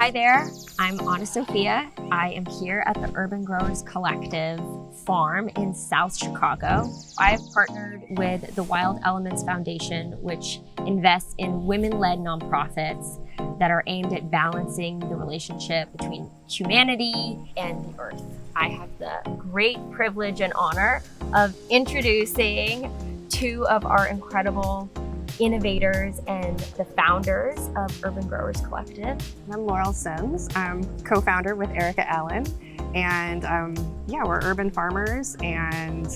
Hi there, I'm AnnaSophia. I am here at the Urban Growers Collective farm in South Chicago. I've partnered with the Wild Elements Foundation, which invests in women-led nonprofits that are aimed at balancing the relationship between humanity and the earth. I have the great privilege and honor of introducing two of our incredible innovators and the founders of Urban Growers Collective. I'm Laurel Sims. I'm co-founder with Erica Allen, and we're urban farmers and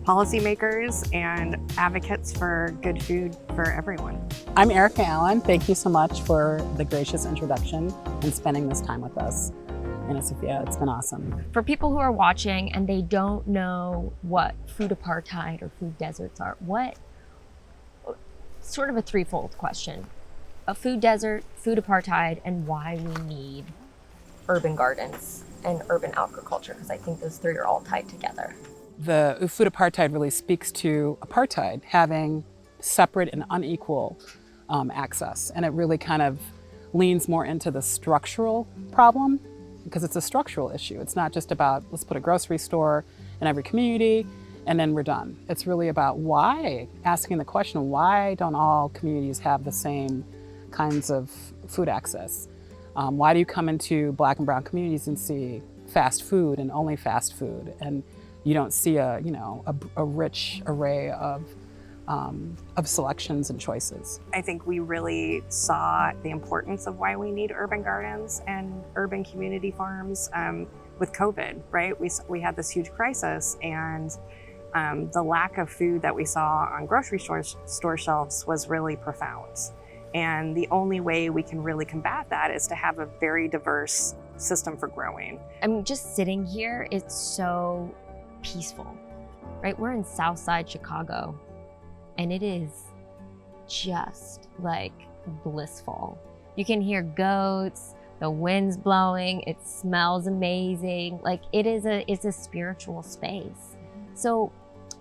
policymakers and advocates for good food for everyone. I'm Erica Allen. Thank you so much for the gracious introduction and spending this time with us. AnnaSophia, it's been awesome. For people who are watching and they don't know what food apartheid or food deserts are, what sort of a threefold question: a food desert, food apartheid, and why we need urban gardens and urban agriculture, because I think those three are all tied together. The food apartheid really speaks to apartheid having separate and unequal access, and it really kind of leans more into the structural problem, because it's a structural issue. It's not just about, let's put a grocery store in every community and then we're done. It's really about why, asking the question, why don't all communities have the same kinds of food access? Why do you come into Black and brown communities and see fast food and only fast food, and you don't see a rich array of selections and choices? I think we really saw the importance of why we need urban gardens and urban community farms with COVID, right? We had this huge crisis, and the lack of food that we saw on grocery store shelves was really profound. And the only way we can really combat that is to have a very diverse system for growing. I'm just sitting here, it's so peaceful, right? We're in Southside Chicago, and it is just like blissful. You can hear goats, the wind's blowing, it smells amazing. Like it's a spiritual space. So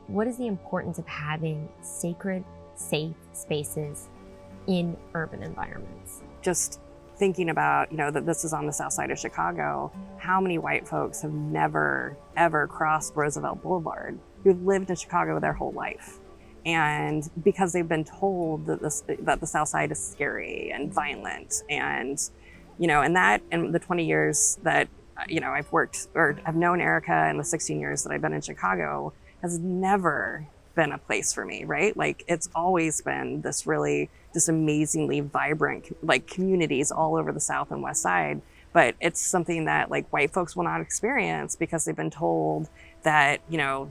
what is the importance of having sacred, safe spaces in urban environments? Just thinking about, that this is on the south side of Chicago, how many white folks have never, ever crossed Roosevelt Boulevard, who've lived in Chicago their whole life? And because they've been told that the south side is scary and violent, and, in the 20 years that, I've worked, or I've known Erica, and the 16 years that I've been in Chicago, has never been a place for me, right? Like, it's always been this amazingly vibrant, communities all over the South and West Side. But it's something that white folks will not experience because they've been told that,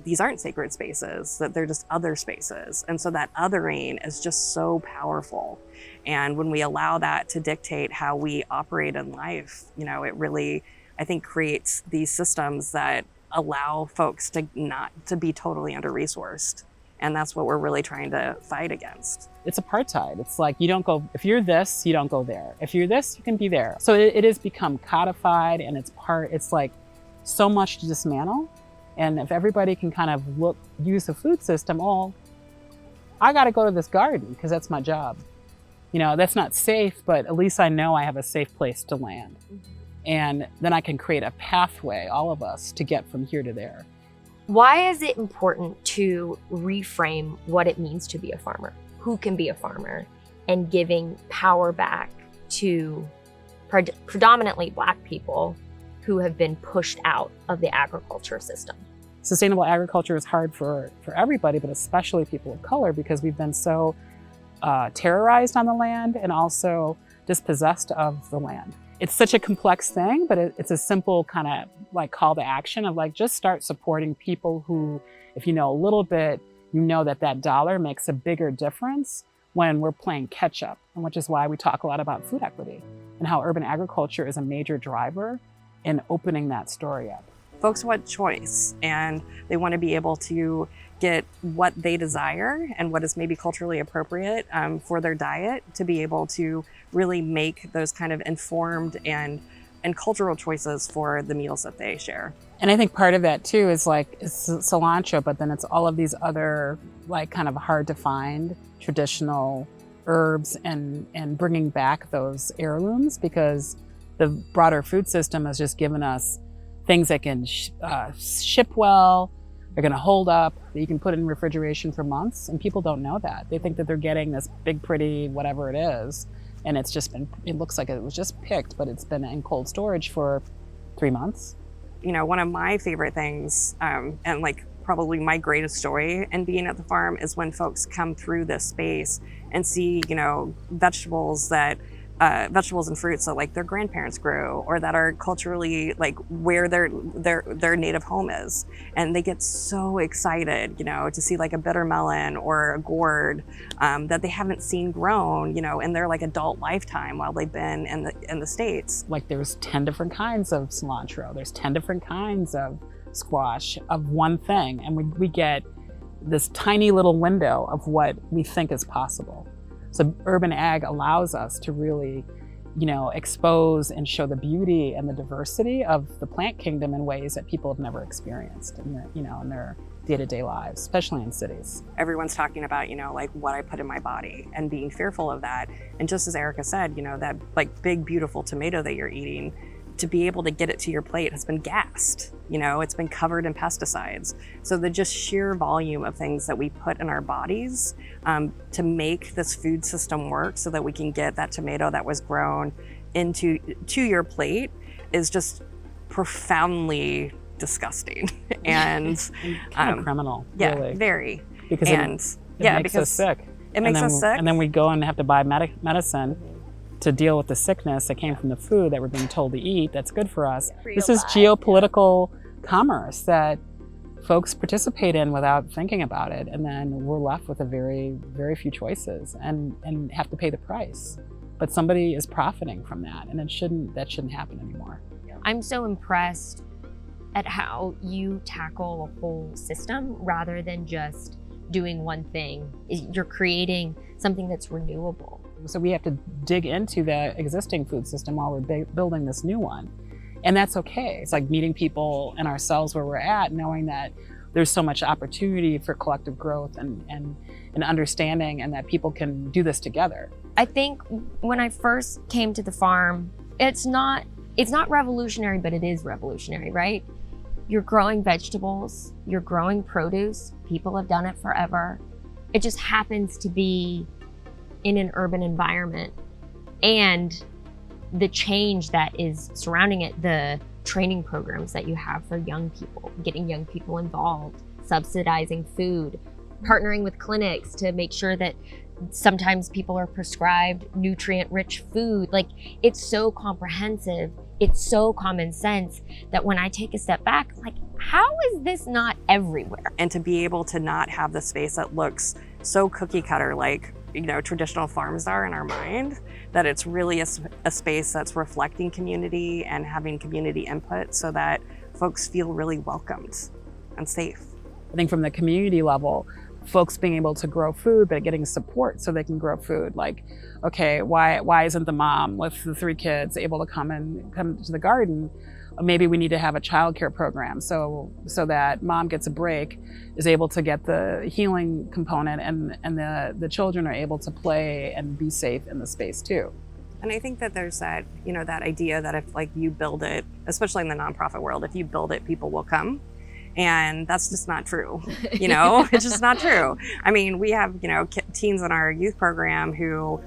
these aren't sacred spaces, that they're just other spaces. And so that othering is just so powerful. And when we allow that to dictate how we operate in life, it really, I think, creates these systems that allow folks to not to be totally under-resourced. And that's what we're really trying to fight against. It's apartheid. It's like, you don't go, if you're this, you don't go there. If you're this, you can be there. So it has become codified, and it's like so much to dismantle. And if everybody can kind of use the food system, I got to go to this garden because that's my job. That's not safe, but at least I know I have a safe place to land. And then I can create a pathway, all of us, to get from here to there. Why is it important to reframe what it means to be a farmer? Who can be a farmer? And giving power back to predominantly Black people who have been pushed out of the agriculture system. Sustainable agriculture is hard for everybody, but especially people of color, because we've been so terrorized on the land and also dispossessed of the land. It's such a complex thing, but it's a simple kind of call to action of just start supporting people who, if you know a little bit, that dollar makes a bigger difference when we're playing catch up, and which is why we talk a lot about food equity and how urban agriculture is a major driver in opening that story up. Folks want choice, and they want to be able to get what they desire and what is maybe culturally appropriate for their diet, to be able to really make those kind of informed and cultural choices for the meals that they share. And I think part of that too is it's cilantro, but then it's all of these other kind of hard to find traditional herbs and bringing back those heirlooms, because The broader food system has just given us things that can ship well, they're gonna hold up, that you can put in refrigeration for months, and people don't know that. They think that they're getting this big, pretty, whatever it is, and it's just been, it looks like it was just picked, but it's been in cold storage for 3 months. You know, one of my favorite things, and like probably my greatest joy in being at the farm, is when folks come through this space and see, you know, vegetables and fruits that like their grandparents grew, or that are culturally like where their native home is, and they get so excited, you know, to see like a bitter melon or a gourd that they haven't seen grown, you know, in their like adult lifetime while they've been in the States. Like there's 10 different kinds of cilantro, there's 10 different kinds of squash of one thing, and we get this tiny little window of what we think is possible. So urban ag allows us to really, you know, expose and show the beauty and the diversity of the plant kingdom in ways that people have never experienced in their, you know, in their day-to-day lives, especially in cities. Everyone's talking about, you know, like what I put in my body and being fearful of that. And just as Erica said, you know, that like big, beautiful tomato that you're eating, to be able to get it to your plate has been gassed, you know, it's been covered in pesticides. So the just sheer volume of things that we put in our bodies to make this food system work so that we can get that tomato that was grown to your plate is just profoundly disgusting and kind of criminal. Yeah, really. Very. Because it makes us sick. It makes us sick. And then we go and have to buy medicine to deal with the sickness that came from the food that we're being told to eat that's good for us. This is geopolitical commerce that folks participate in without thinking about it, and then we're left with a very, very few choices and have to pay the price. But somebody is profiting from that, and that shouldn't happen anymore. I'm so impressed at how you tackle a whole system rather than just doing one thing. You're creating something that's renewable. So we have to dig into the existing food system while we're building this new one. And that's okay. It's like meeting people and ourselves where we're at, knowing that there's so much opportunity for collective growth and understanding, and that people can do this together. I think when I first came to the farm, it's not revolutionary, but it is revolutionary, right? You're growing vegetables, you're growing produce, people have done it forever. It just happens to be in an urban environment, and the change that is surrounding it, the training programs that you have for young people, getting young people involved, subsidizing food, partnering with clinics to make sure that sometimes people are prescribed nutrient-rich food. Like, it's so comprehensive, it's so common sense that when I take a step back, I'm like, how is this not everywhere? And to be able to not have the space that looks so cookie cutter like, you know, traditional farms are in our mind, that it's really a space that's reflecting community and having community input so that folks feel really welcomed and safe. I think from the community level, folks being able to grow food, but getting support so they can grow food. Like, okay, why isn't the mom with the 3 kids able to come to the garden? Maybe we need to have a childcare program so that mom gets a break, is able to get the healing component, and the children are able to play and be safe in the space too. And I think that there's that, you know, that idea that if like you build it, especially in the nonprofit world, if you build it, people will come. And that's just not true. You know, it's just not true. I mean, we have, you know, teens in our youth program who,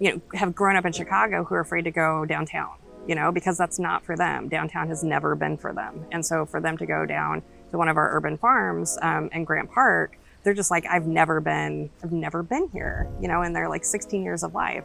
you know, have grown up in Chicago who are afraid to go downtown, you know, because that's not for them. Downtown has never been for them. And so for them to go down to one of our urban farms in Grant Park, they're just like, I've never been here, you know, in their like 16 years of life.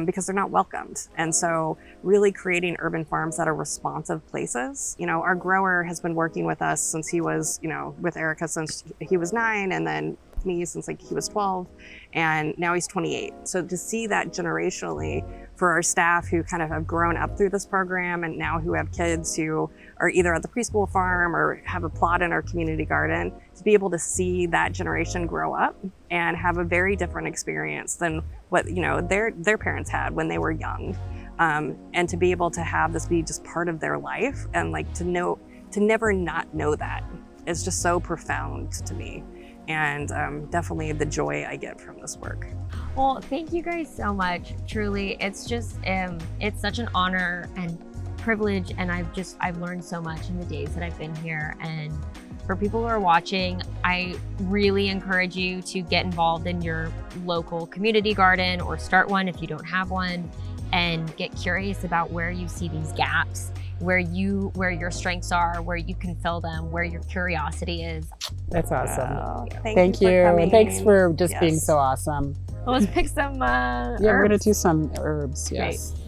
Because they're not welcomed. And so really creating urban farms that are responsive places. You know, our grower has been working with us since he was, you know, with Erica since he was 9, and then me since like he was 12, and now he's 28. So to see that generationally for our staff who kind of have grown up through this program, and now who have kids who are either at the preschool farm or have a plot in our community garden, to be able to see that generation grow up and have a very different experience than what, you know, their parents had when they were young, and to be able to have this be just part of their life, and like to never not know that is just so profound to me. and definitely the joy I get from this work. Well, thank you guys so much. Truly, it's just it's such an honor and privilege, and I've learned so much in the days that I've been here. And for people who are watching, I really encourage you to get involved in your local community garden or start one if you don't have one, and get curious about where you see these gaps, where your strengths are, where you can fill them, where your curiosity is. That's awesome. Oh, Thank you. for coming. Thanks for just being Yes. so awesome. Well, let's pick some Yeah, we're gonna herbs. do some herbs. Yes. Great.